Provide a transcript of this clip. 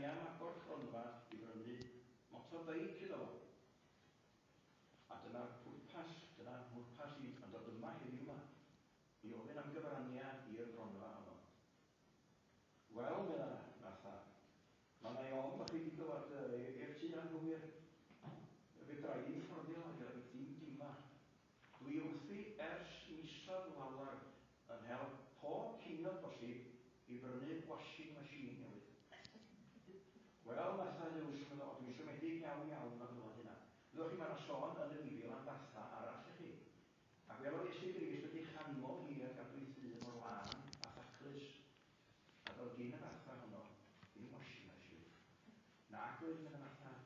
ni am agor cronfa I brynu motorbeic iddo fo. A dyna'r pwrpas I yn dod yma heddiw yma. I ofyn am gyfraniad i'r gronfa honno. Wel, medda Martha, mae na I ofn bod chi wedi dod i'r tŷ anghywir. Fe draed i'n fforddio i'r dim yma. Dwi wrthi ers misoedd lawr yn hel pob cyn o bosib I brynu washing machine newydd. Wel, Martha Lewis, dwi'n siomedig iawn o glywed hynna. Ddwch chi mae'r sôn yn y fideo am fatha arall I chi. Ac fel oedd Iesu Grist wedi chanmol hi ar gadwyn ffyn o'r lan a thaclus. A fel gyn y fatha honno, ddim washing machine. Na, gwyd yn y fatha.